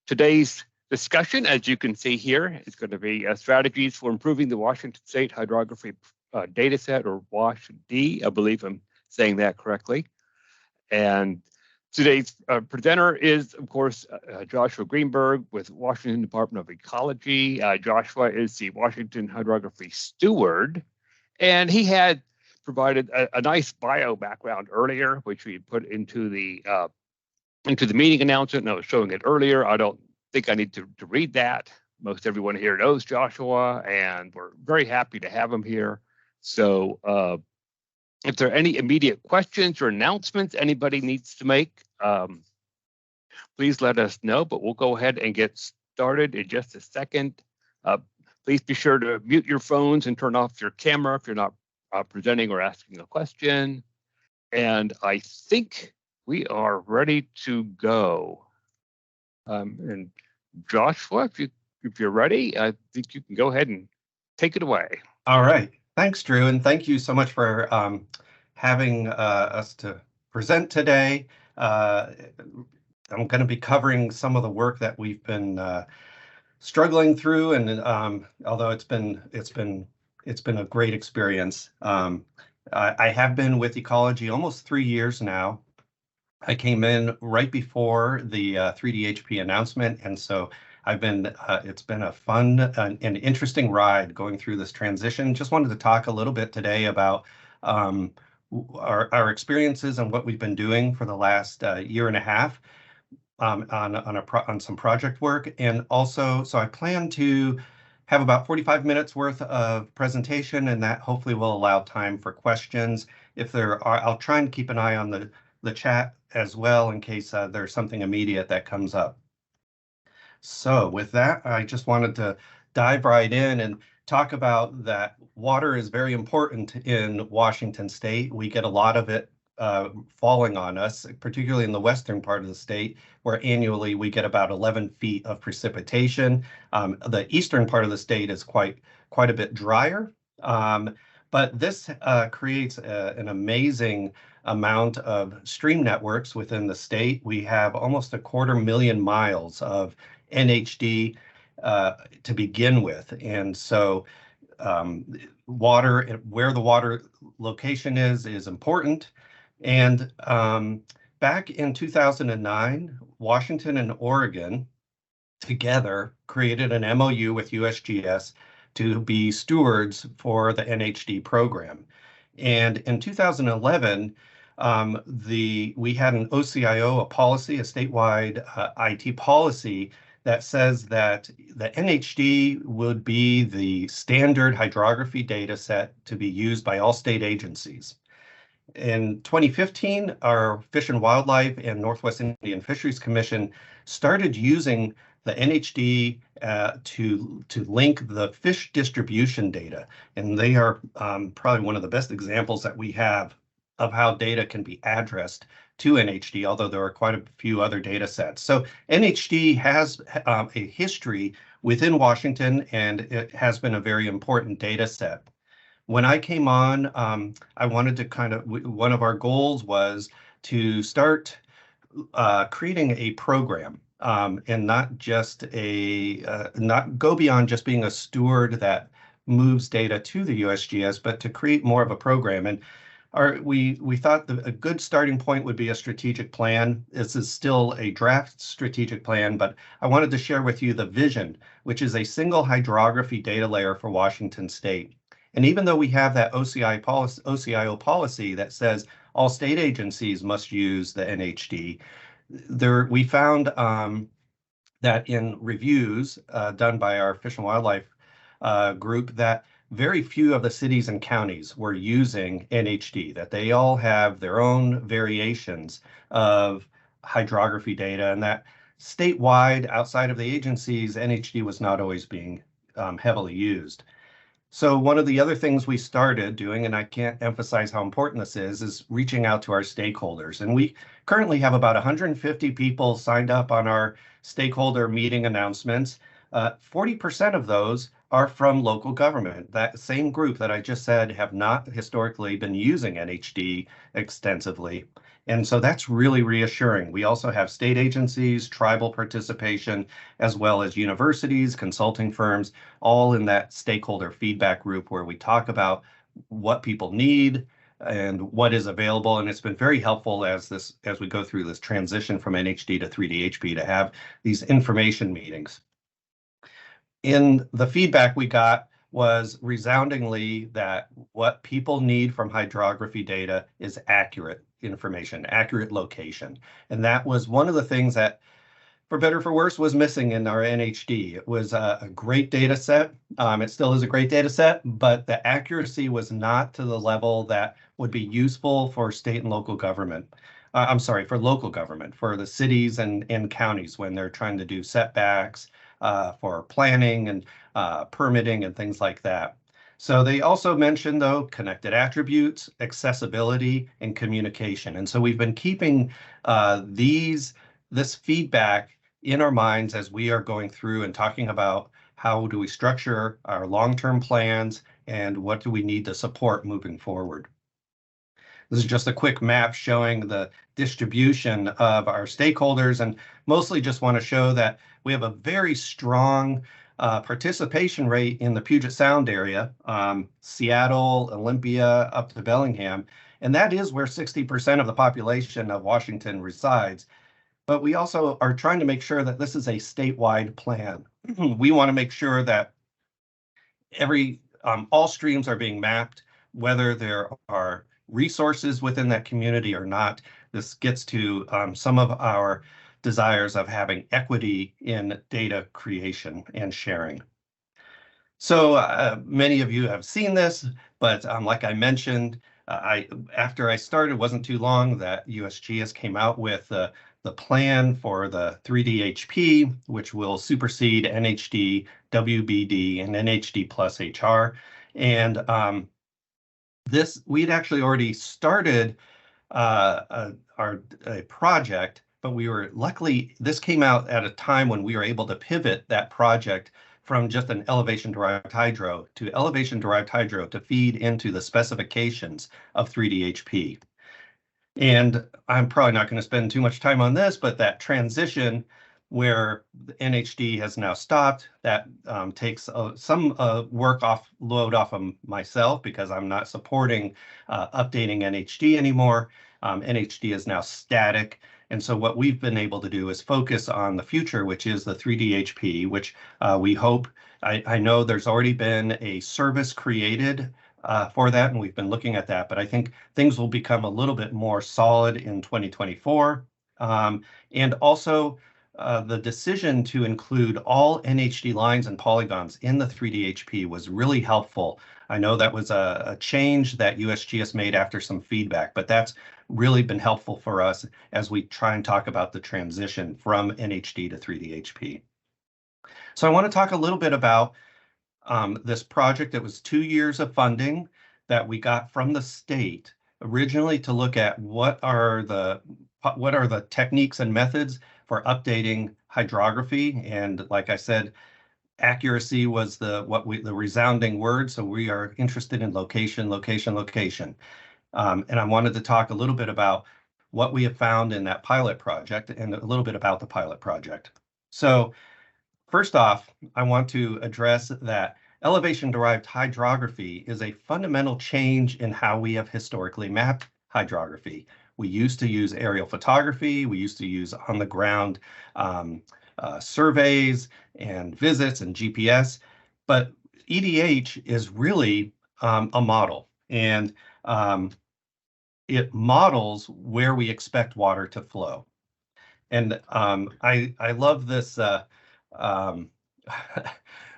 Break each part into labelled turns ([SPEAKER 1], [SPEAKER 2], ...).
[SPEAKER 1] Today's discussion, as you can see here, is going to be strategies for improving the Washington State Hydrography Dataset, or WASHD. I believe I'm saying that correctly. And today's presenter is, of course, Joshua Greenberg with Washington Department of Ecology. Joshua is the Washington Hydrography Steward, and he had provided a nice bio background earlier, which we put into the meeting announcement, and I was showing it earlier. I don't think I need to read that. Most everyone here knows Joshua, and we're very happy to have him here. So if there are any immediate questions or announcements anybody needs to make, please let us know, but we'll go ahead and get started in just a second. Please be sure to mute your phones and turn off your camera if you're not presenting or asking a question. And I think we are ready to go. And Joshua, if you're ready, I think you can go ahead and take it away.
[SPEAKER 2] All right. Thanks, Drew, and thank you so much for having us to present today. I'm going to be covering some of the work that we've been struggling through, and although it's been a great experience. I have been with Ecology almost 3 years now. I came in right before the 3DHP announcement, and so I've been. It's been a fun and interesting ride going through this transition. Just wanted to talk a little bit today about our experiences and what we've been doing for the last year and a half on some project work, and also so I plan to have about 45 minutes worth of presentation, and that hopefully will allow time for questions. If there are, I'll try and keep an eye on the chat as well in case there's something immediate that comes up. So with that, I just wanted to dive right in and talk about that water is very important in Washington State. We get a lot of it falling on us, particularly in the western part of the state, where annually we get about 11 feet of precipitation. The eastern part of the state is quite a bit drier, but this creates an amazing amount of stream networks within the state. We have almost 250,000 miles of NHD to begin with, and so water, where the water location is important. And back in 2009, Washington and Oregon together created an MOU with USGS to be stewards for the NHD program. And in 2011, we had an OCIO, a policy, a statewide IT policy that says that the NHD would be the standard hydrography data set to be used by all state agencies. In 2015, our Fish and Wildlife and Northwest Indian Fisheries Commission started using the NHD to link the fish distribution data. And they are probably one of the best examples that we have of how data can be addressed to NHD, although there are quite a few other data sets. So NHD has a history within Washington, and it has been a very important data set. When I came on, I wanted to one of our goals was to start creating a program and not just not go beyond just being a steward that moves data to the USGS, but to create more of a program. And we thought that a good starting point would be a strategic plan. This is still a draft strategic plan, but I wanted to share with you the vision, which is a single hydrography data layer for Washington State. And even though we have that OCIO policy that says all state agencies must use the NHD, we found that in reviews done by our Fish and Wildlife group that very few of the cities and counties were using NHD, that they all have their own variations of hydrography data, and that statewide, outside of the agencies, NHD was not always being heavily used. So one of the other things we started doing, and I can't emphasize how important this is reaching out to our stakeholders. And we currently have about 150 people signed up on our stakeholder meeting announcements. 40% of those are from local government. That same group that I just said have not historically been using NHD extensively. And so that's really reassuring. We also have state agencies, tribal participation, as well as universities, consulting firms, all in that stakeholder feedback group where we talk about what people need and what is available. And it's been very helpful as we go through this transition from NHD to 3D-HP to have these information meetings. In the feedback we got was resoundingly that what people need from hydrography data is accurate information, accurate location. And that was one of the things that, for better or for worse, was missing in our NHD. It was a great data set. It still is a great data set, but the accuracy was not to the level that would be useful for state and local government. I'm sorry, for local government, for the cities and counties when they're trying to do setbacks for planning and permitting and things like that. So they also mentioned, though, connected attributes, accessibility, and communication. And so we've been keeping this feedback in our minds as we are going through and talking about how do we structure our long-term plans and what do we need to support moving forward. This is just a quick map showing the distribution of our stakeholders, and mostly just want to show that we have a very strong participation rate in the Puget Sound area, Seattle, Olympia, up to Bellingham, and that is where 60% of the population of Washington resides. But we also are trying to make sure that this is a statewide plan. We want to make sure that all streams are being mapped, whether there are resources within that community or not. This gets to some of our desires of having equity in data creation and sharing. So many of you have seen this, but like I mentioned, after I started, it wasn't too long that USGS came out with the plan for the 3D-HP, which will supersede NHD, WBD, and NHD plus HR. And we'd actually already started a project, but we were luckily, this came out at a time when we were able to pivot that project from just an elevation-derived hydro to elevation-derived hydro to feed into the specifications of 3D-HP. And I'm probably not going to spend too much time on this, but that transition where the NHD has now stopped, that takes some load off of myself because I'm not supporting updating NHD anymore. NHD is now static. And so what we've been able to do is focus on the future, which is the 3D-HP, which we hope, I know there's already been a service created for that, and we've been looking at that, but I think things will become a little bit more solid in 2024. And also the decision to include all NHD lines and polygons in the 3D-HP was really helpful. I know that was a change that USGS made after some feedback, but that's really been helpful for us as we try and talk about the transition from NHD to 3D-HP. So I want to talk a little bit about this project. That was 2 years of funding that we got from the state originally to look at what are the techniques and methods for updating hydrography. And like I said, accuracy was the resounding word. So we are interested in location, location, location. And I wanted to talk a little bit about what we have found in that pilot project and a little bit about the pilot project. So first off, I want to address that elevation-derived hydrography is a fundamental change in how we have historically mapped hydrography. We used to use aerial photography, we used to use on-the-ground surveys and visits and GPS, but EDH is really a model, and it models where we expect water to flow. And I love this. I'm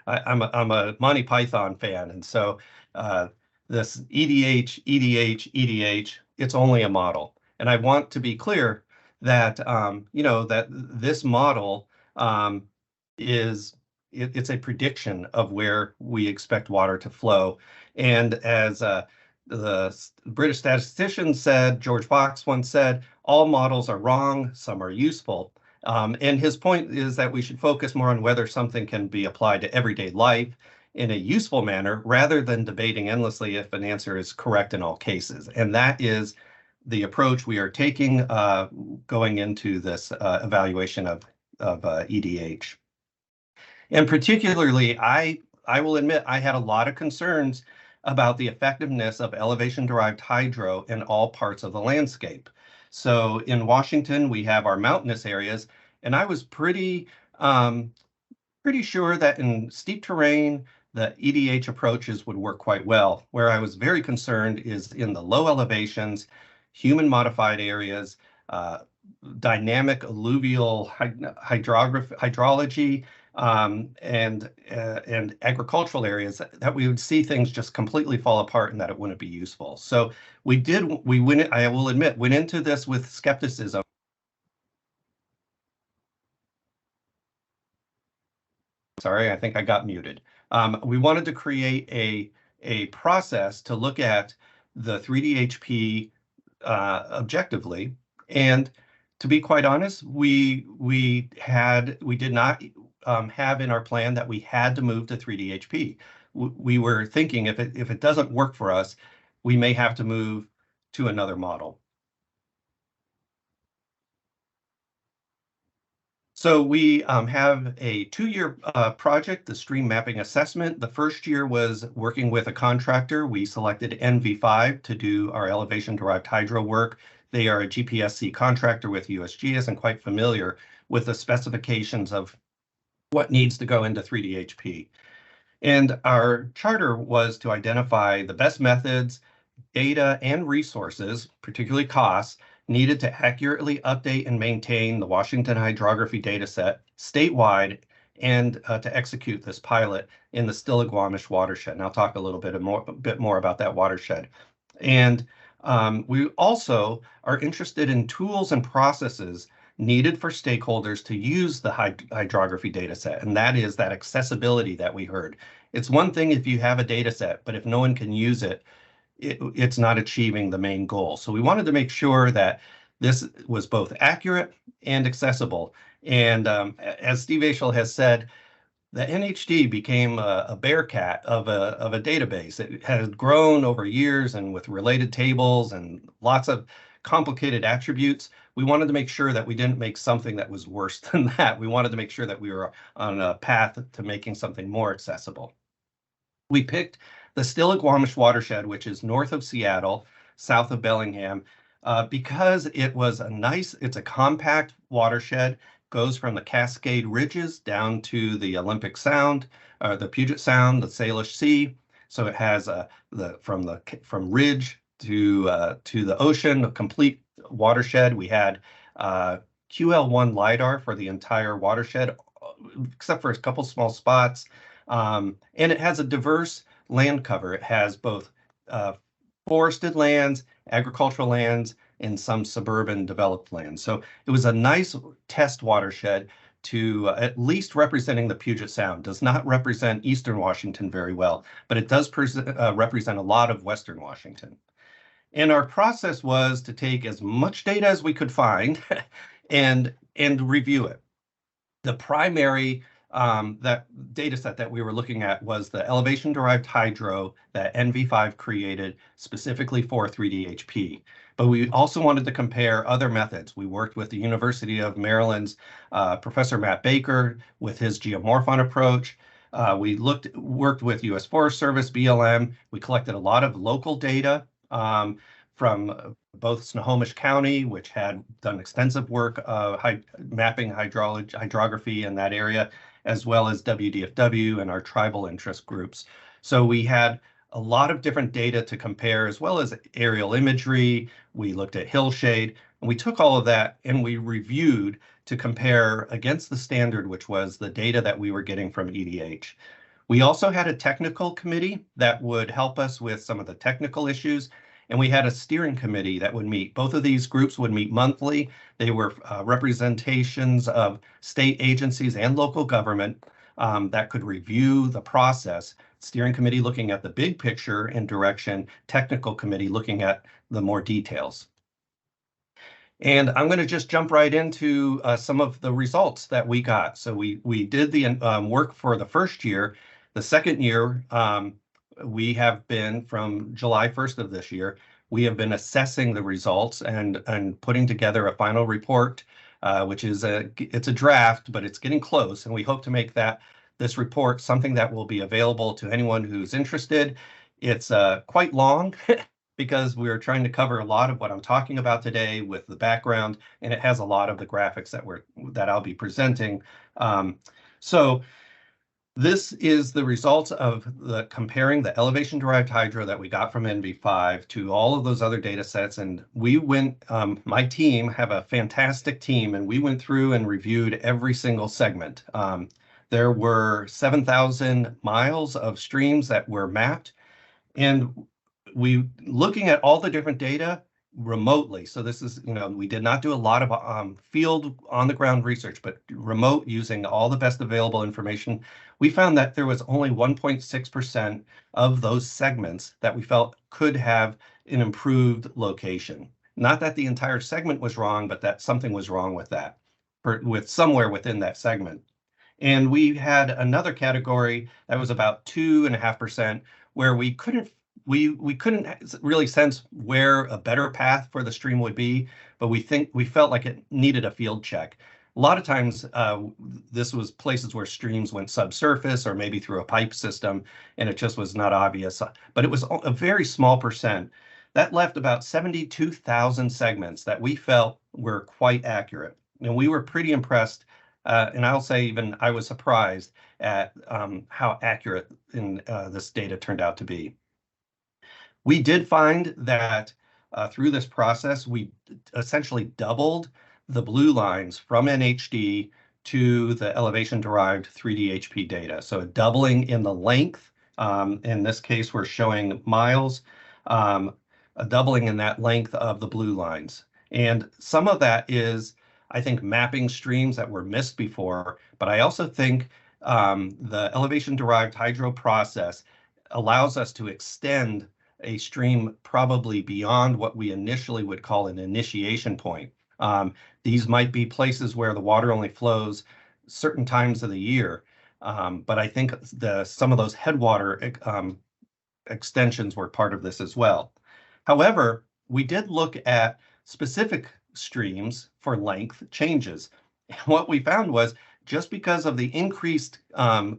[SPEAKER 2] a Monty Python fan, and so this EDH, it's only a model. And I want to be clear that that this model it's a prediction of where we expect water to flow. And as the British statistician said, George Fox once said, all models are wrong, some are useful. And his point is that we should focus more on whether something can be applied to everyday life in a useful manner rather than debating endlessly if an answer is correct in all cases. And that is the approach we are taking going into this evaluation of EDH. And particularly, I will admit I had a lot of concerns about the effectiveness of elevation-derived hydro in all parts of the landscape. So in Washington, we have our mountainous areas, and I was pretty sure that in steep terrain, the EDH approaches would work quite well. Where I was very concerned is in the low elevations, human-modified areas, dynamic alluvial hydrology, and agricultural areas that we would see things just completely fall apart and that it wouldn't be useful. So I will admit, went into this with skepticism. Sorry, I think I got muted. We wanted to create a process to look at the 3D HP objectively, and to be quite honest, we did not have in our plan that we had to move to 3D HP. We were thinking if it doesn't work for us, we may have to move to another model. So we have a 2-year project, the stream mapping assessment. The first year was working with a contractor. We selected NV5 to do our elevation-derived hydro work. They are a GPSC contractor with USGS and quite familiar with the specifications of what needs to go into 3D HP. And our charter was to identify the best methods, data, and resources, particularly costs, needed to accurately update and maintain the Washington Hydrography Dataset statewide and to execute this pilot in the Stillaguamish watershed. And I'll talk a little bit more about that watershed. And we also are interested in tools and processes needed for stakeholders to use the hydrography dataset, and that is that accessibility that we heard. It's one thing if you have a dataset, but if no one can use it, it's not achieving the main goal. So we wanted to make sure that this was both accurate and accessible. And as Steve Aishel has said, the NHD became a bear cat of a database. It has grown over years and with related tables and lots of complicated attributes. We wanted to make sure that we didn't make something that was worse than that. We wanted to make sure that we were on a path to making something more accessible. We picked the Stillaguamish watershed, which is north of Seattle, south of Bellingham, because it's a compact watershed, goes from the Cascade Ridges down to the Olympic Sound, the Puget Sound, the Salish Sea. So it has from ridge to the ocean, a complete watershed. We had QL1 LiDAR for the entire watershed, except for a couple small spots. And it has a diverse land cover. It has both forested lands, agricultural lands, and some suburban developed lands. So it was a nice test watershed to at least representing the Puget Sound. Does not represent Eastern Washington very well, but it does represent a lot of Western Washington. And our process was to take as much data as we could find and review it. The primary that data set that we were looking at was the elevation-derived hydro that NV5 created specifically for 3D HP. But we also wanted to compare other methods. We worked with the University of Maryland's Professor Matt Baker with his geomorphon approach. We worked with US Forest Service, BLM. We collected a lot of local data from both Snohomish County, which had done extensive work mapping hydrography in that area, as well as WDFW and our tribal interest groups. So we had a lot of different data to compare, as well as aerial imagery. We looked at hillshade, and we took all of that and we reviewed to compare against the standard, which was the data that we were getting from EDH. We also had a technical committee that would help us with some of the technical issues, and we had a steering committee that would meet. Both of these groups would meet monthly. They were representations of state agencies and local government that could review the process. Steering committee looking at the big picture and direction, technical committee looking at the more details. And I'm going to just jump right into some of the results that we got. So we did the work for the first year. The second year, we have been, from July 1st of this year, we have been assessing the results and putting together a final report, which is it's a draft, but it's getting close, and we hope to make this report something that will be available to anyone who's interested. It's quite long because we're trying to cover a lot of what I'm talking about today with the background, and it has a lot of the graphics that I'll be presenting. So this is the results of comparing the elevation-derived hydro that we got from NV5 to all of those other data sets. And we went, my team have a fantastic team, and we went through and reviewed every single segment. There were 7,000 miles of streams that were mapped, and looking at all the different data remotely. So this is, we did not do a lot of field on the ground research, but remote, using all the best available information. We found that there was only 1.6% of those segments that we felt could have an improved location. Not that the entire segment was wrong, but that something was wrong with that, with somewhere within that segment. And we had another category that was about 2.5%, where we couldn't really sense where a better path for the stream would be, but we felt like it needed a field check. A lot of times, this was places where streams went subsurface or maybe through a pipe system, and it just was not obvious. But it was a very small percent. That left about 72,000 segments that we felt were quite accurate. And we were pretty impressed, and I'll say even I was surprised at how accurate this data turned out to be. We did find that through this process, we essentially doubled the blue lines from NHD to the elevation-derived 3D HP data. So a doubling in the length. In this case, we're showing miles, a doubling in that length of the blue lines. And some of that is, I think, mapping streams that were missed before, but I also think the elevation-derived hydro process allows us to extend a stream probably beyond what we initially would call an initiation point. These might be places where the water only flows certain times of the year, but I think some of those headwater extensions were part of this as well. However, we did look at specific streams for length changes. And what we found was, just because of the increased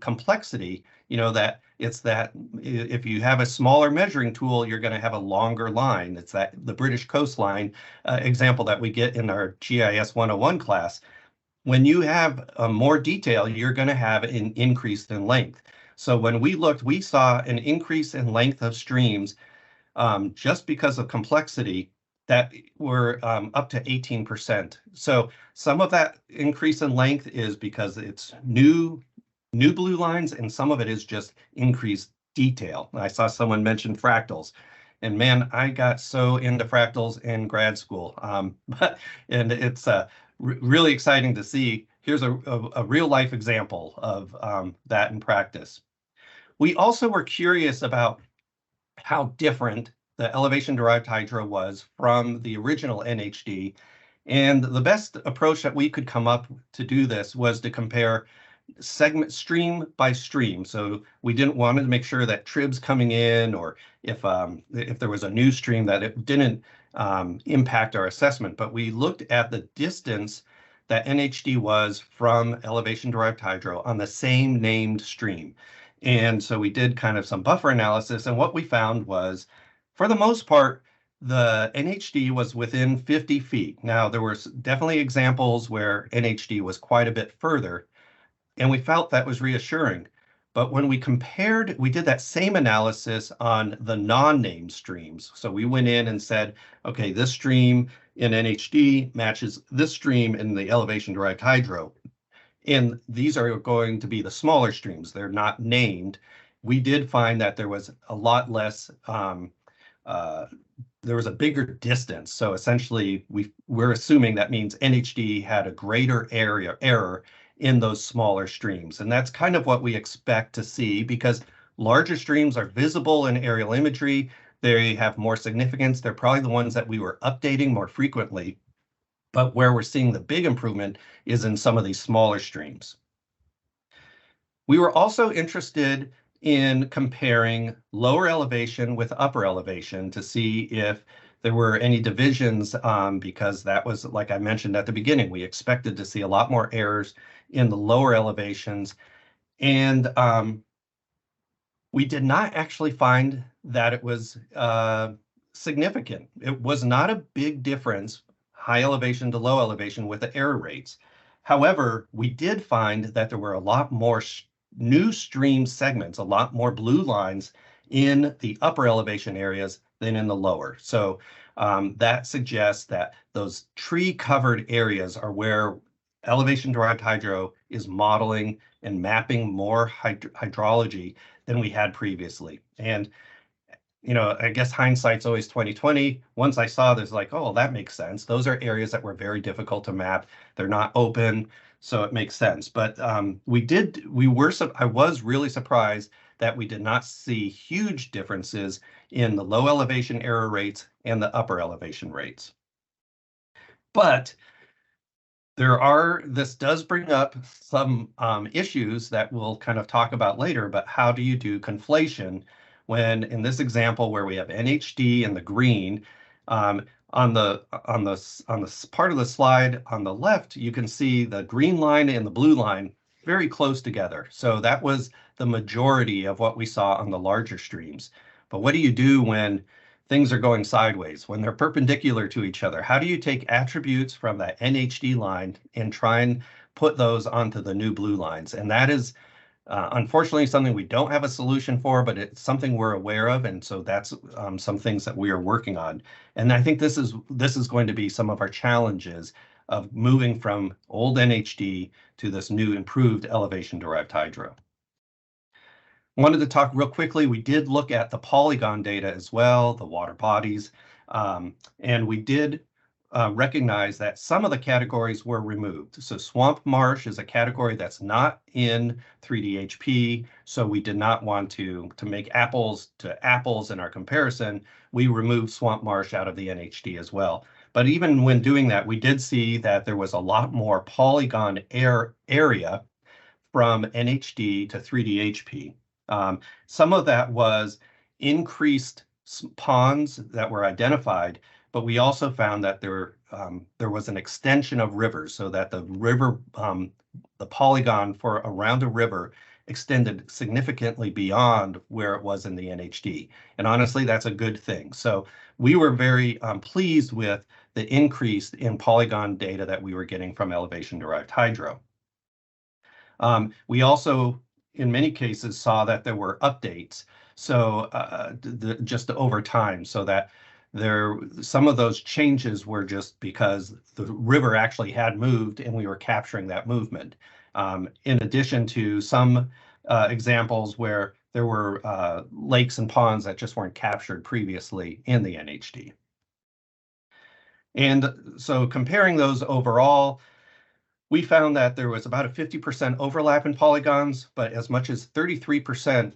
[SPEAKER 2] complexity, that if you have a smaller measuring tool, you're going to have a longer line. It's the British coastline example that we get in our GIS 101 class. When you have more detail, you're going to have an increase in length. So when we looked, we saw an increase in length of streams just because of complexity that were up to 18%. So some of that increase in length is because it's new blue lines, and some of it is just increased detail. I saw someone mention fractals, and man, I got so into fractals in grad school. And it's really exciting to see. Here's a real life example of that in practice. We also were curious about how different the elevation-derived hydro was from the original NHD. And the best approach that we could come up to do this was to compare segment stream by stream. So we didn't want to make sure that tribs coming in, or if there was a new stream, that it didn't impact our assessment. But we looked at the distance that NHD was from elevation-derived hydro on the same named stream. And so we did kind of some buffer analysis, and what we found was, for the most part, the NHD was within 50 feet. Now, there were definitely examples where NHD was quite a bit further, and we felt that was reassuring. But when we did that same analysis on the non-named streams. So we went in and said, okay, this stream in NHD matches this stream in the elevation-derived hydro. And these are going to be the smaller streams. They're not named. We did find that there was a lot less, there was a bigger distance. So essentially, we're assuming that means NHD had a greater error in those smaller streams. And that's kind of what we expect to see, because larger streams are visible in aerial imagery. They have more significance. They're probably the ones that we were updating more frequently. But where we're seeing the big improvement is in some of these smaller streams. We were also interested in comparing lower elevation with upper elevation to see if there were any divisions, because that was, like I mentioned at the beginning, we expected to see a lot more errors in the lower elevations. And we did not actually find that it was significant. It was not a big difference, high elevation to low elevation, with the error rates. However, we did find that there were a lot more new stream segments, a lot more blue lines in the upper elevation areas than in the lower. So that suggests that those tree-covered areas are where elevation-derived hydro is modeling and mapping more hydrology than we had previously. And you know, I guess hindsight's always 20/20. Once I saw this, like, oh, that makes sense. Those are areas that were very difficult to map. They're not open, so it makes sense. But I was really surprised that we did not see huge differences in the low elevation error rates and the upper elevation rates. But this does bring up some issues that we'll kind of talk about later, but how do you do conflation when, in this example where we have NHD in the green, on the part of the slide on the left, you can see the green line and the blue line very close together. So that was the majority of what we saw on the larger streams. But what do you do when things are going sideways, when they're perpendicular to each other? How do you take attributes from that NHD line and try and put those onto the new blue lines? And that is unfortunately something we don't have a solution for, but it's something we're aware of. And so that's some things that we are working on. And I think this is going to be some of our challenges of moving from old NHD to this new improved elevation-derived hydro. Wanted to talk real quickly. We did look at the polygon data as well, the water bodies, and we did recognize that some of the categories were removed. So swamp marsh is a category that's not in 3DHP, so we did not want to make apples to apples in our comparison. We removed swamp marsh out of the NHD as well. But even when doing that, we did see that there was a lot more polygon area from NHD to 3DHP. Some of that was increased ponds that were identified, but we also found that there was an extension of rivers, so that the river, the polygon for around a river extended significantly beyond where it was in the NHD. And honestly, that's a good thing. So we were very pleased with the increase in polygon data that we were getting from elevation-derived hydro. We also, in many cases, saw that there were updates, so just over time, so that some of those changes were just because the river actually had moved and we were capturing that movement. In addition to some examples where there were lakes and ponds that just weren't captured previously in the NHD. And so comparing those overall, we found that there was about a 50% overlap in polygons, but as much as 33%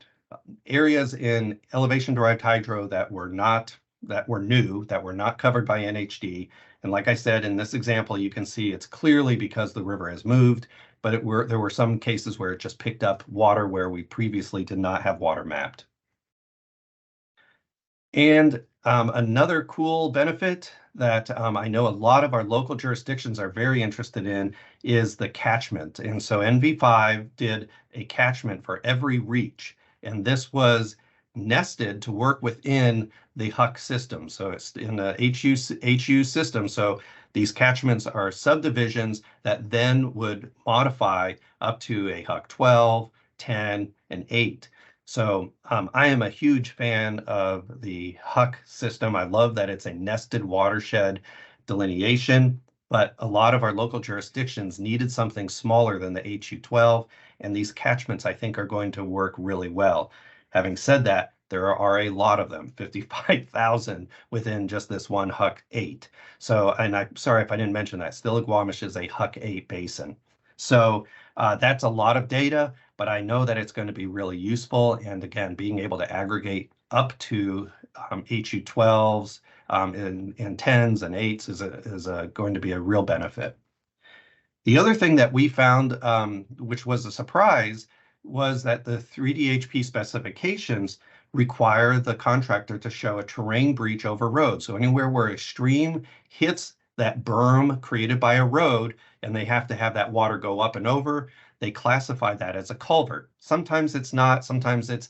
[SPEAKER 2] areas in elevation-derived hydro that were new, that were not covered by NHD. And like I said, in this example, you can see it's clearly because the river has moved, but there were some cases where it just picked up water where we previously did not have water mapped. And another cool benefit that I know a lot of our local jurisdictions are very interested in is the catchment. And so NV5 did a catchment for every reach, and this was nested to work within the HUC system. So it's in the HU system. So these catchments are subdivisions that then would modify up to a HUC 12, 10, and 8. So I am a huge fan of the HUC system. I love that it's a nested watershed delineation, but a lot of our local jurisdictions needed something smaller than the HU12, and these catchments, I think, are going to work really well. Having said that, there are a lot of them, 55,000 within just this one HUC 8. So, and I'm sorry if I didn't mention that, Stillaguamish is a HUC 8 basin. So that's a lot of data, but I know that it's going to be really useful. And again, being able to aggregate up to HU12s and 10s and 8s is going to be a real benefit. The other thing that we found, which was a surprise, was that the 3DHP specifications require the contractor to show a terrain breach over road. So anywhere where a stream hits that berm created by a road and they have to have that water go up and over, they classify that as a culvert. Sometimes it's not, sometimes it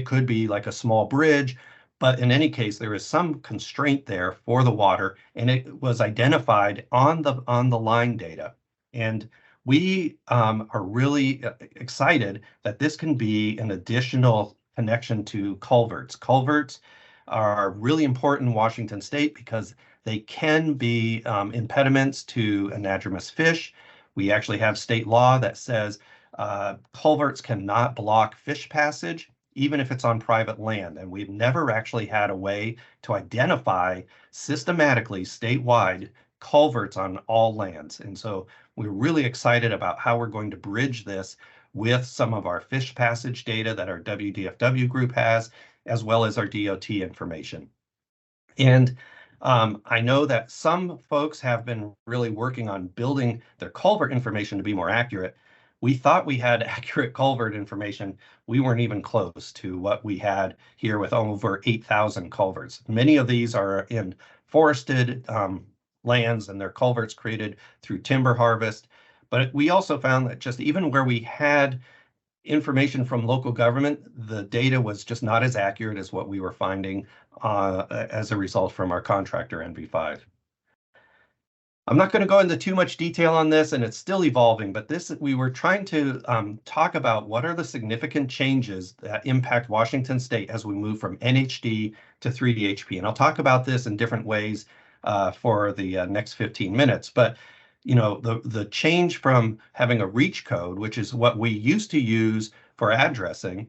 [SPEAKER 2] could be like a small bridge, but in any case, there is some constraint there for the water, and it was identified on the line data. And we are really excited that this can be an additional connection to culverts. Culverts are really important in Washington State because they can be impediments to anadromous fish. We actually have state law that says culverts cannot block fish passage, even if it's on private land. And we've never actually had a way to identify systematically statewide culverts on all lands. And so we're really excited about how we're going to bridge this with some of our fish passage data that our WDFW group has, as well as our DOT information. And I know that some folks have been really working on building their culvert information to be more accurate. We thought we had accurate culvert information. We weren't even close to what we had here with over 8,000 culverts. Many of these are in forested lands, and they're culverts created through timber harvest. But we also found that just even where we had information from local government, the data was just not as accurate as what we were finding as a result from our contractor NV5. I'm not going to go into too much detail on this, and it's still evolving, but we were trying to talk about what are the significant changes that impact Washington State as we move from NHD to 3DHP. And I'll talk about this in different ways for the next 15 minutes. But you know, the change from having a reach code, which is what we used to use for addressing,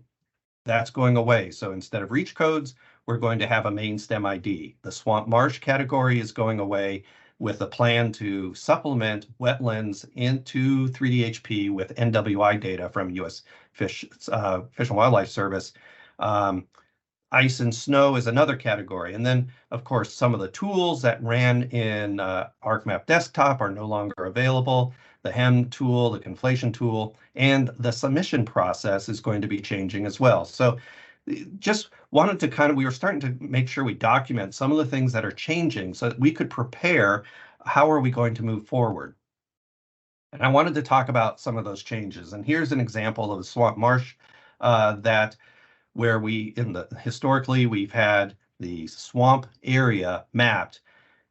[SPEAKER 2] that's going away. So instead of reach codes, we're going to have a main stem ID. The swamp marsh category is going away, with a plan to supplement wetlands into 3DHP with NWI data from U.S. Fish and Wildlife Service. Ice and snow is another category. And then, of course, some of the tools that ran in ArcMap Desktop are no longer available. The HEM tool, the conflation tool, and the submission process is going to be changing as well. So just wanted to we were starting to make sure we document some of the things that are changing so that we could prepare how are we going to move forward. And I wanted to talk about some of those changes. And here's an example of a swamp marsh where historically we've had the swamp area mapped.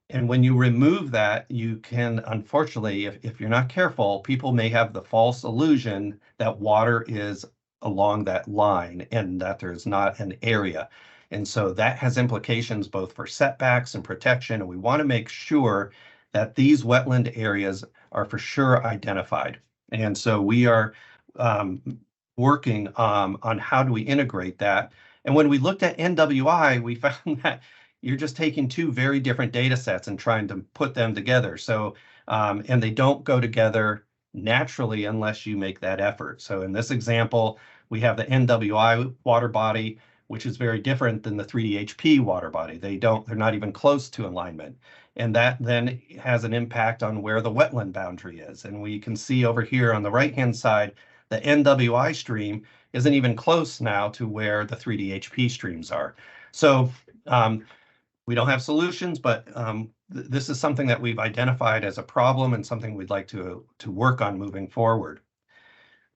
[SPEAKER 2] And when you remove that, you can, unfortunately, if you're not careful, people may have the false illusion that water is along that line and that there's not an area. And so that has implications both for setbacks and protection. And we want to make sure that these wetland areas are for sure identified. And so we are working on how do we integrate that. And when we looked at NWI, we found that you're just taking two very different data sets and trying to put them together. So, and they don't go together naturally unless you make that effort. So in this example, we have the NWI water body, which is very different than the 3DHP water body. They're not even close to alignment. And that then has an impact on where the wetland boundary is. And we can see over here on the right-hand side, the NWI stream isn't even close now to where the 3DHP streams are. So we don't have solutions, but this is something that we've identified as a problem and something we'd like to work on moving forward.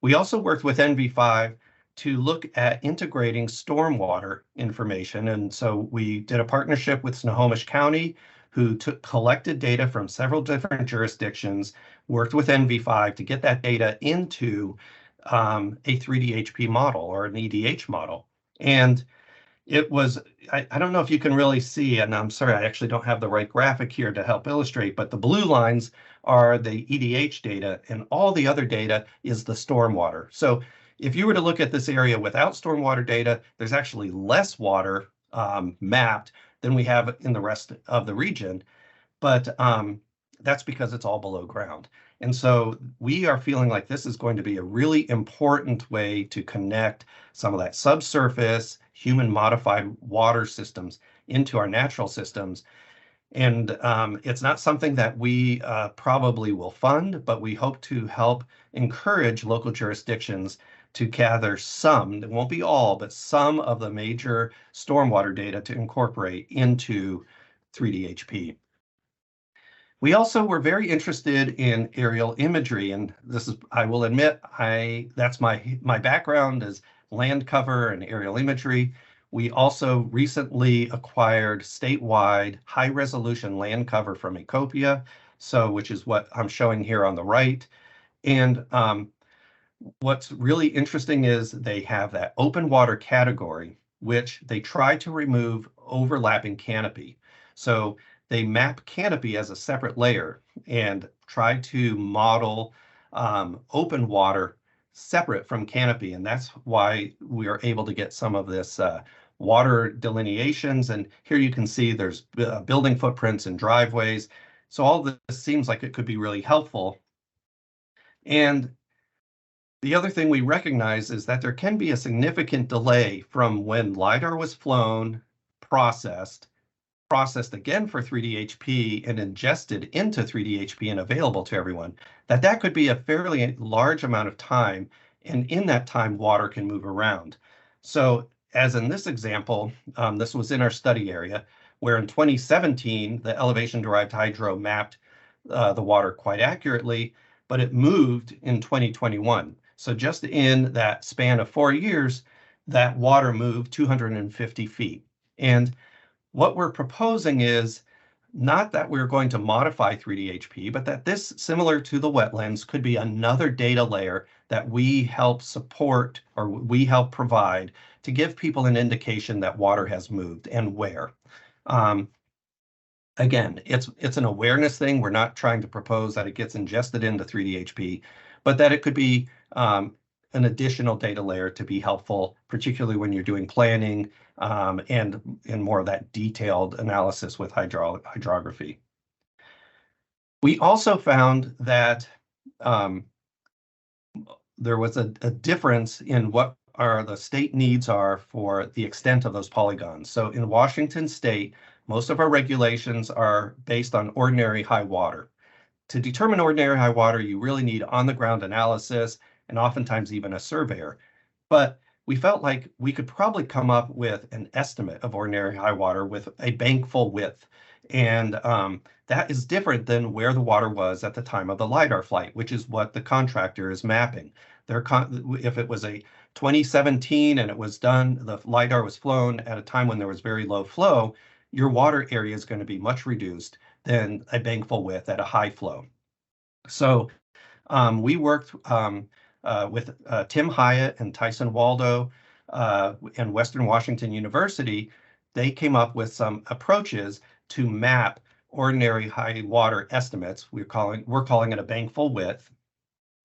[SPEAKER 2] We also worked with NV5 to look at integrating stormwater information. And so we did a partnership with Snohomish County, who collected data from several different jurisdictions, worked with NV5 to get that data into a 3DHP model or an EDH model. And it was, I don't know if you can really see, and I'm sorry, I actually don't have the right graphic here to help illustrate, but the blue lines are the EDH data, and all the other data is the stormwater. So if you were to look at this area without stormwater data, there's actually less water mapped than we have in the rest of the region, but that's because it's all below ground. And so we are feeling like this is going to be a really important way to connect some of that subsurface, human modified water systems into our natural systems. And it's not something that we probably will fund, but we hope to help encourage local jurisdictions to gather some, it won't be all, but some of the major stormwater data to incorporate into 3D-HP. We also were very interested in aerial imagery, and this is, I will admit, that's my background is land cover and aerial imagery. We also recently acquired statewide high-resolution land cover from Ecopia, which is what I'm showing here on the right. And what's really interesting is they have that open water category, which they try to remove overlapping canopy. So they map canopy as a separate layer and try to model open water separate from canopy. And that's why we are able to get some of this water delineations. And here you can see there's building footprints and driveways. So all this seems like it could be really helpful. And the other thing we recognize is that there can be a significant delay from when LiDAR was flown, processed again for 3D-HP, and ingested into 3D-HP and available to everyone, that could be a fairly large amount of time. And in that time, water can move around. So as in this example, this was in our study area, where in 2017, the elevation-derived hydro mapped the water quite accurately, but it moved in 2021. So just in that span of 4 years, that water moved 250 feet. And what we're proposing is not that we're going to modify 3D-HP, but that this, similar to the wetlands, could be another data layer that we help support or we help provide to give people an indication that water has moved and where. Again, it's an awareness thing. We're not trying to propose that it gets ingested into 3D-HP, but that it could be an additional data layer to be helpful, particularly when you're doing planning and more of that detailed analysis with hydrography. We also found that there was a difference in what the state needs are for the extent of those polygons. So in Washington State, most of our regulations are based on ordinary high water. To determine ordinary high water, you really need on-the-ground analysis and oftentimes even a surveyor. But we felt like we could probably come up with an estimate of ordinary high water with a bankful width. And that is different than where the water was at the time of the LiDAR flight, which is what the contractor is mapping. If it was a 2017 and it was done, the LiDAR was flown at a time when there was very low flow, your water area is going to be much reduced than a bankful width at a high flow. So we worked with Tim Hyatt and Tyson Waldo and Western Washington University. They came up with some approaches to map ordinary high water estimates. We're calling it a bankful width,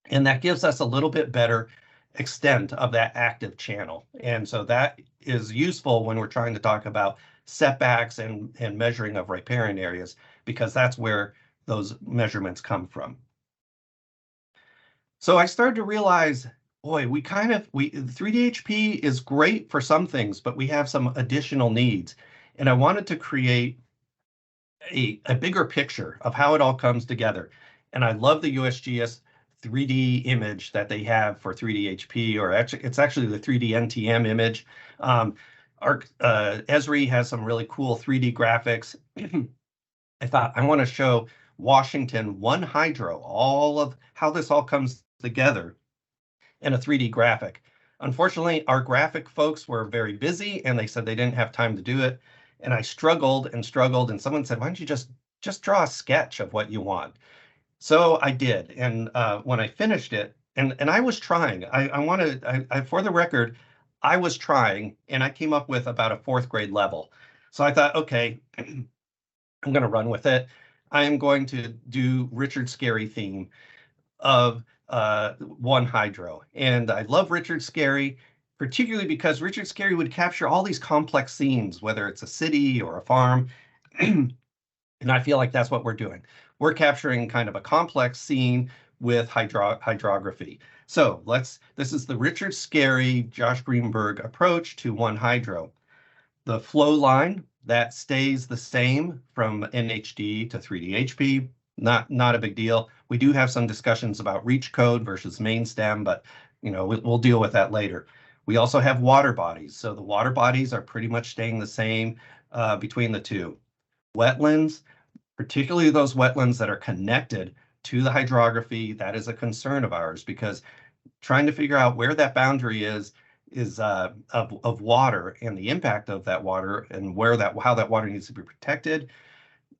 [SPEAKER 2] and that gives us a little bit better extent of that active channel. And so that is useful when we're trying to talk about setbacks and measuring of riparian areas, because that's where those measurements come from. So I started to realize, boy, 3D-HP is great for some things, but we have some additional needs. And I wanted to create a bigger picture of how it all comes together. And I love the USGS 3D image that they have for 3D-HP, or actually, it's actually the 3D NTM image. Esri has some really cool 3D graphics. I thought I want to show Washington one hydro, all of how this all comes together in a 3D graphic. Unfortunately, our graphic folks were very busy and they said they didn't have time to do it. And I struggled and struggled, and someone said, why don't you just draw a sketch of what you want? So I did. And when I finished it, and I was trying, for the record, I was trying, and I came up with about a 4th grade level. So I thought, okay, I'm going to run with it. I am going to do Richard Scarry theme of one hydro. And I love Richard Scarry, particularly because Richard Scarry would capture all these complex scenes, whether it's a city or a farm. And I feel like that's what we're doing. We're capturing kind of a complex scene with hydrography. So this is the Richard Scarry, Josh Greenberg approach to one hydro. The flow line, that stays the same from NHD to 3D-HP, not a big deal. We do have some discussions about reach code versus main stem, but we'll deal with that later. We also have water bodies. So the water bodies are pretty much staying the same between the two. Wetlands, particularly those wetlands that are connected to the hydrography, that is a concern of ours, because trying to figure out where that boundary is of water and the impact of that water and how that water needs to be protected.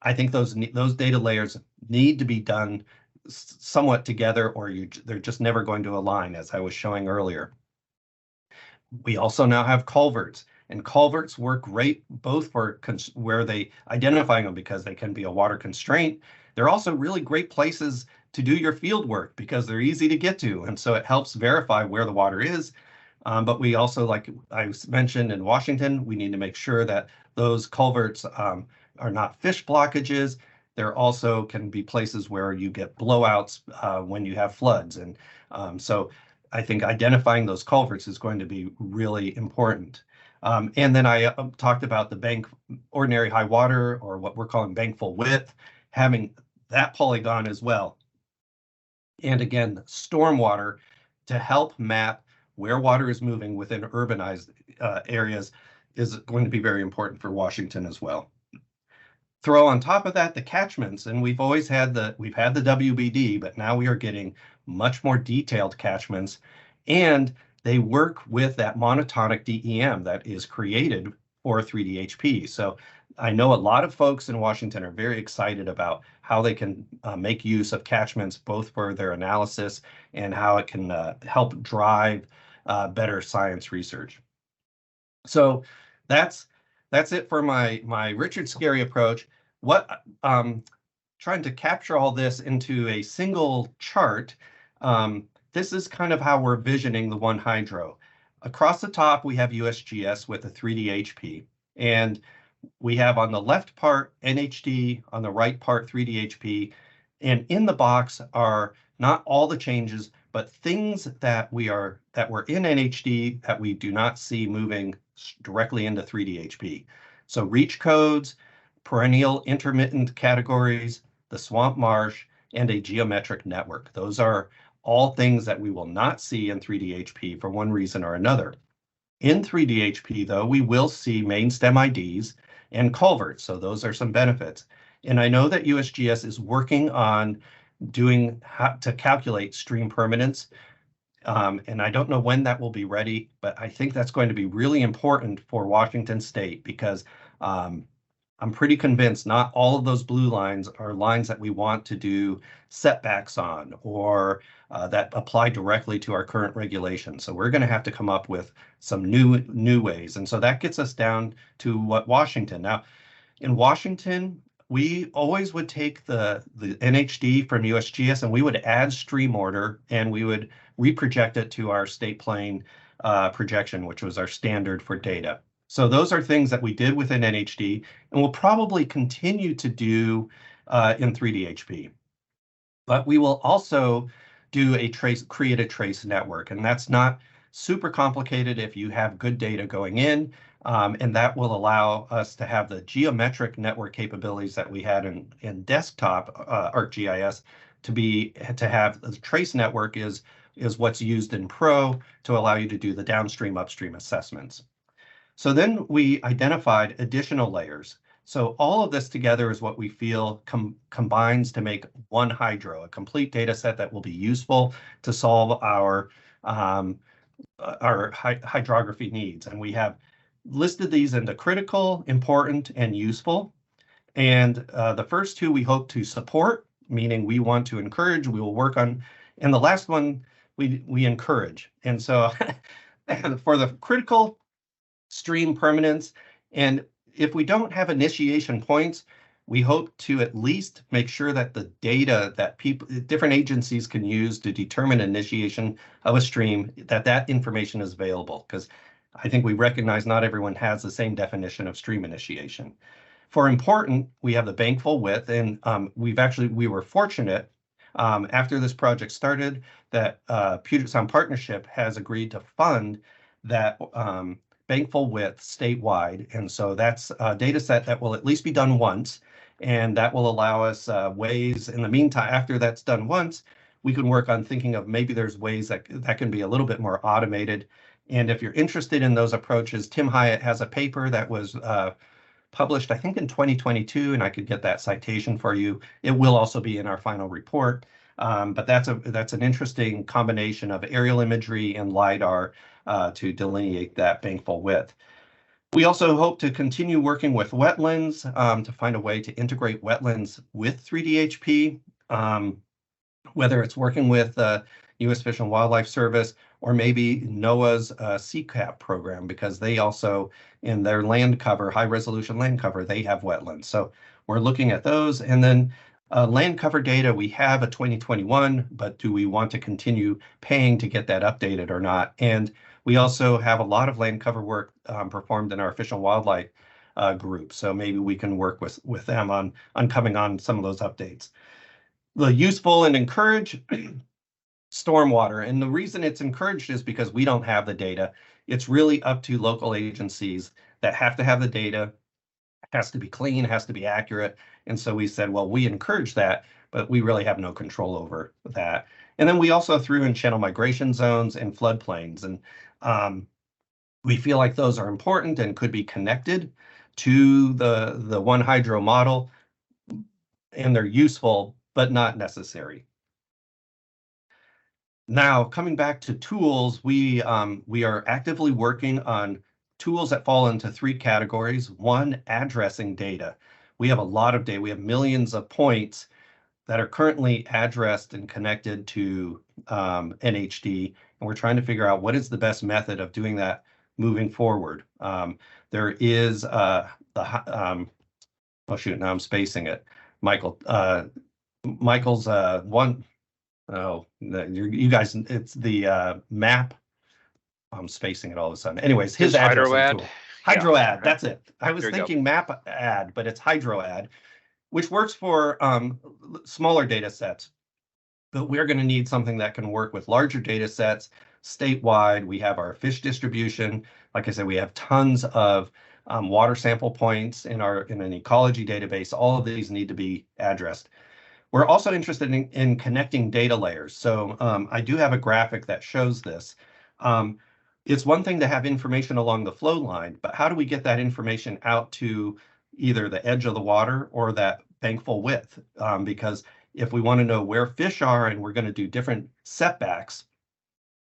[SPEAKER 2] I think those data layers need to be done somewhat together, or they're just never going to align, as I was showing earlier. We also now have culverts, and culverts work great both for where they identifying them because they can be a water constraint. They're also really great places to do your field work because they're easy to get to, and so it helps verify where the water is. But we also, like I mentioned in Washington, we need to make sure that those culverts are not fish blockages. There also can be places where you get blowouts when you have floods. And so I think identifying those culverts is going to be really important. And then I talked about the bank ordinary high water, or what we're calling bank full width, having that polygon as well. And again, stormwater to help map where water is moving within urbanized areas is going to be very important for Washington as well. Throw on top of that the catchments, and we've had the WBD, but now we are getting much more detailed catchments, and they work with that monotonic DEM that is created for 3D-HP. So I know a lot of folks in Washington are very excited about how they can make use of catchments, both for their analysis and how it can help drive better science research. So that's it for my Richard Scarry approach. Trying to capture all this into a single chart. This is kind of how we're visioning the one hydro. Across the top, we have USGS with a 3D-HP, and we have on the left part NHD, on the right part 3D-HP, and in the box are not all the changes, but things that were in NHD that we do not see moving directly into 3D-HP. So reach codes, perennial intermittent categories, the swamp marsh, and a geometric network. Those are all things that we will not see in 3D-HP for one reason or another. In 3D-HP, though, we will see main stem IDs and culverts, so those are some benefits. And I know that USGS is working on doing how to calculate stream permanence, and I don't know when that will be ready, but I think that's going to be really important for Washington State, because I'm pretty convinced not all of those blue lines are lines that we want to do setbacks on, or that apply directly to our current regulations. So we're going to have to come up with some new ways. And so that gets us down to what Washington. Now, in Washington, we always would take the NHD from USGS and we would add stream order, and we would reproject it to our state plane projection, which was our standard for data. So those are things that we did within NHD and will probably continue to do in 3D-HP. But we will also do create a trace network, and that's not super complicated if you have good data going in, and that will allow us to have the geometric network capabilities that we had in desktop ArcGIS to have the trace network is what's used in Pro to allow you to do the downstream upstream assessments. So then we identified additional layers. So all of this together is what we feel combines to make one hydro, a complete data set that will be useful to solve our hydrography needs. And we have listed these into critical, important, and useful. And the first two we hope to support, meaning we want to encourage, we will work on. And the last one we encourage. And so for the critical, stream permanence, and if we don't have initiation points, we hope to at least make sure that the data that different agencies can use to determine initiation of a stream, that information is available, because I think we recognize not everyone has the same definition of stream initiation. For important, we have the bank full width, and we were fortunate after this project started that Puget Sound Partnership has agreed to fund that bank full width statewide, and so that's a data set that will at least be done once, and that will allow us ways in the meantime. After that's done once, we can work on thinking of maybe there's ways that can be a little bit more automated. And if you're interested in those approaches, Tim Hyatt has a paper that was published, I think, in 2022, and I could get that citation for you. It will also be in our final report. But that's an interesting combination of aerial imagery and LiDAR to delineate that bankful width. We also hope to continue working with wetlands to find a way to integrate wetlands with 3D HP, whether it's working with U.S. Fish and Wildlife Service or maybe NOAA's CCAP program, because they also, in their land cover, high resolution land cover, they have wetlands. So we're looking at those. And then land cover data, we have a 2021, but do we want to continue paying to get that updated or not? And we also have a lot of land cover work performed in our Fish and Wildlife group. So maybe we can work with them on coming on some of those updates. The useful and encourage stormwater. And the reason it's encouraged is because we don't have the data. It's really up to local agencies that have to have the data. It has to be clean, has to be accurate. And so we said, well, we encourage that, but we really have no control over that. And then we also threw in channel migration zones and floodplains. And we feel like those are important and could be connected to the one hydro model. And they're useful, but not necessary. Now, coming back to tools, we are actively working on tools that fall into three categories. One, addressing data. We have a lot of data. We have millions of points that are currently addressed and connected to NHD, and we're trying to figure out what is the best method of doing that moving forward. There is oh shoot, now I'm spacing it. Michael's one. Oh, you guys, it's the map. I'm spacing it all of a sudden. Anyways, his addressing tool. HydroAd, yeah, that's it. I was thinking map ad, but it's HydroAd, which works for smaller data sets. But we're going to need something that can work with larger data sets statewide. We have our fish distribution. Like I said, we have tons of water sample points in an ecology database. All of these need to be addressed. We're also interested in connecting data layers. So I do have a graphic that shows this. It's one thing to have information along the flow line, but how do we get that information out to either the edge of the water or that bankful width? Because if we want to know where fish are and we're going to do different setbacks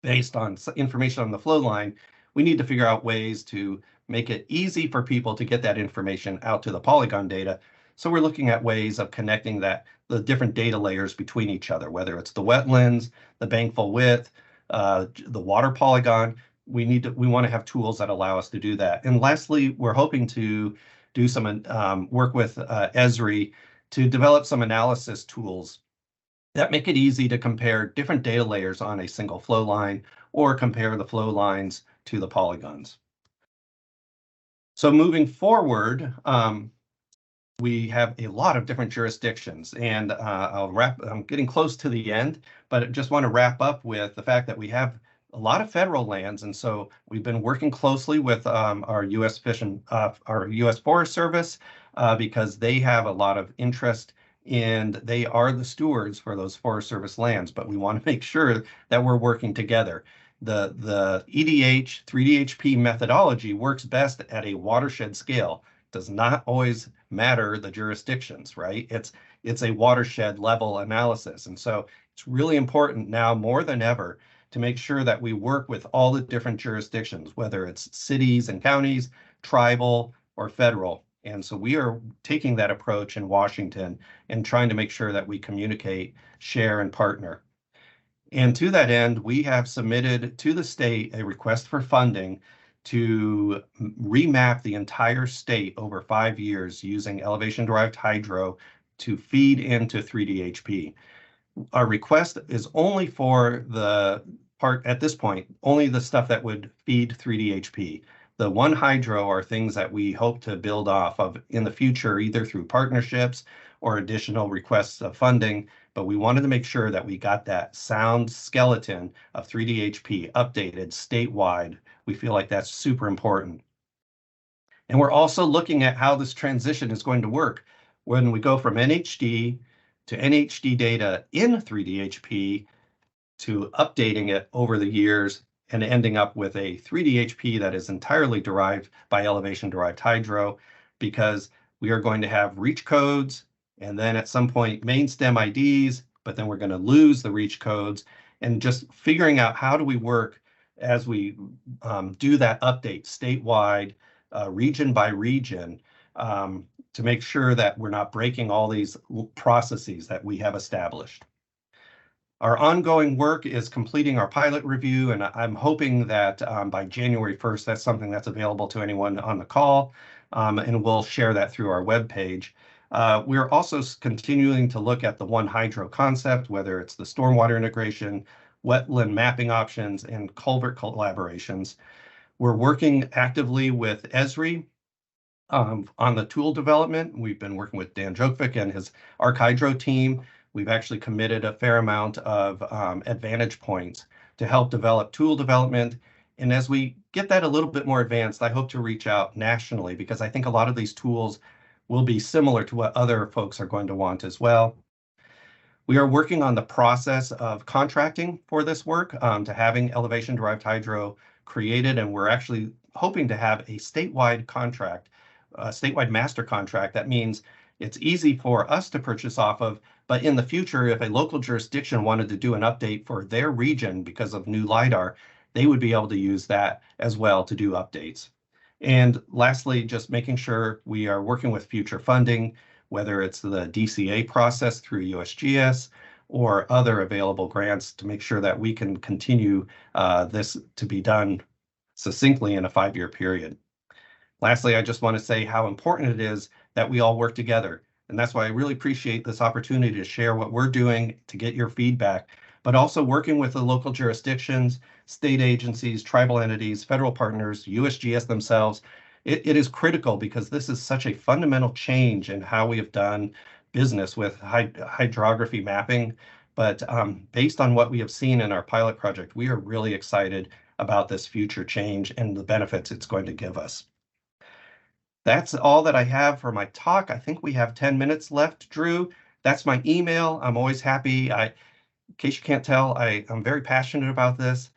[SPEAKER 2] based on information on the flow line, we need to figure out ways to make it easy for people to get that information out to the polygon data. So we're looking at ways of connecting the different data layers between each other, whether it's the wetlands, the bankful width, the water polygon. We want to have tools that allow us to do that. And lastly, we're hoping to do some work with Esri to develop some analysis tools that make it easy to compare different data layers on a single flow line or compare the flow lines to the polygons. So moving forward, we have a lot of different jurisdictions, and I'm getting close to the end, but I just want to wrap up with the fact that we have a lot of federal lands, and so we've been working closely with our U.S. Fish and our U.S. Forest Service because they have a lot of interest and they are the stewards for those Forest Service lands, but we want to make sure that we're working together. The EDH 3DHP methodology works best at a watershed scale. Does not always matter the jurisdictions, right? It's a watershed level analysis. And so it's really important now more than ever to make sure that we work with all the different jurisdictions, whether it's cities and counties, tribal, or federal. And so we are taking that approach in Washington and trying to make sure that we communicate, share, and partner. And to that end, we have submitted to the state a request for funding to remap the entire state over 5 years using elevation-derived hydro to feed into 3DHP. Our request is only for the part, at this point, only the stuff that would feed 3DHP. The one hydro are things that we hope to build off of in the future, either through partnerships or additional requests of funding, but we wanted to make sure that we got that sound skeleton of 3DHP updated statewide. We feel like that's super important. And we're also looking at how this transition is going to work when we go from NHD to NHD data in 3D-HP to updating it over the years and ending up with a 3D-HP that is entirely derived by elevation-derived hydro, because we are going to have reach codes and then at some point main stem IDs, but then we're going to lose the reach codes, and just figuring out how do we work as we do that update statewide, region by region, to make sure that we're not breaking all these processes that we have established. Our ongoing work is completing our pilot review, and I'm hoping that by January 1st, that's something that's available to anyone on the call, and we'll share that through our webpage. We're also continuing to look at the One Hydro concept, whether it's the stormwater integration, wetland mapping options, and culvert collaborations. We're working actively with Esri on the tool development. We've been working with Dan Jokovic and his ArcHydro team. We've actually committed a fair amount of advantage points to help develop tool development. And as we get that a little bit more advanced, I hope to reach out nationally, because I think a lot of these tools will be similar to what other folks are going to want as well. We are working on the process of contracting for this work, to having elevation-derived hydro created, and we're actually hoping to have a statewide contract, a statewide master contract. That means it's easy for us to purchase off of, but in the future, if a local jurisdiction wanted to do an update for their region because of new LiDAR, they would be able to use that as well to do updates. And lastly, just making sure we are working with future funding, whether it's the DCA process through USGS or other available grants, to make sure that we can continue this to be done succinctly in a 5-year period. Lastly, I just want to say how important it is that we all work together. And that's why I really appreciate this opportunity to share what we're doing to get your feedback, but also working with the local jurisdictions, state agencies, tribal entities, federal partners, USGS themselves. It is critical, because this is such a fundamental change in how we have done business with hydrography mapping. But based on what we have seen in our pilot project, we are really excited about this future change and the benefits it's going to give us. That's all that I have for my talk. I think we have 10 minutes left, Drew. That's my email. I'm always happy. In case you can't tell, I'm very passionate about this,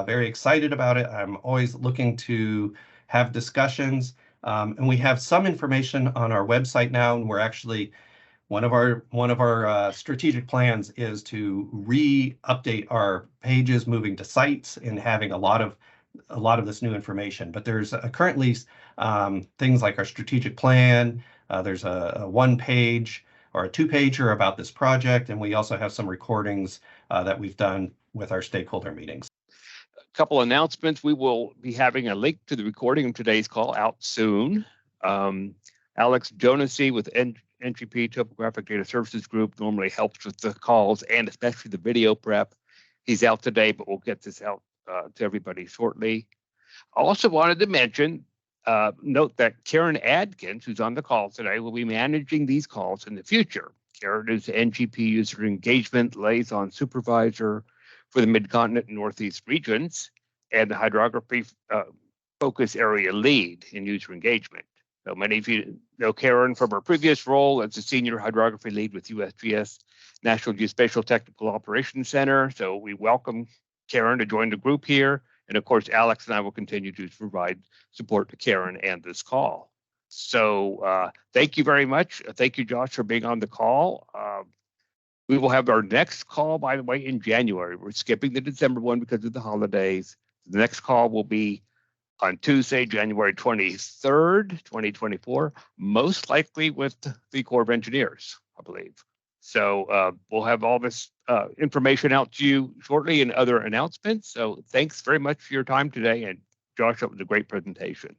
[SPEAKER 2] very excited about it. I'm always looking to have discussions, and we have some information on our website now, and we're actually, one of our strategic plans is to re-update our pages, moving to sites and having a lot of this new information. But there's currently things like our strategic plan. There's a 1-page or a 2-pager about this project, and we also have some recordings that we've done with our stakeholder meetings.
[SPEAKER 1] A couple announcements. We will be having a link to the recording of today's call out soon. Alex Jonasy with NGP Topographic Data Services Group normally helps with the calls and especially the video prep. He's out today, but we'll get this out to everybody shortly. I also wanted to mention, note that Karen Adkins, who's on the call today, will be managing these calls in the future. Karen is NGP User Engagement Liaison Supervisor for the Mid-Continent and Northeast regions, and the Hydrography Focus Area Lead in User Engagement. So many of you know Karen from her previous role as a Senior Hydrography Lead with USGS National Geospatial Technical Operations Center. So we welcome Karen to join the group here. And of course, Alex and I will continue to provide support to Karen and this call. So thank you very much. Thank you, Josh, for being on the call. We will have our next call, by the way, in January. We're skipping the December one because of the holidays. The next call will be on Tuesday, January 23rd, 2024, most likely with the Corps of Engineers, I believe. So we'll have all this information out to you shortly and other announcements. So thanks very much for your time today. And Josh, that was a great presentation.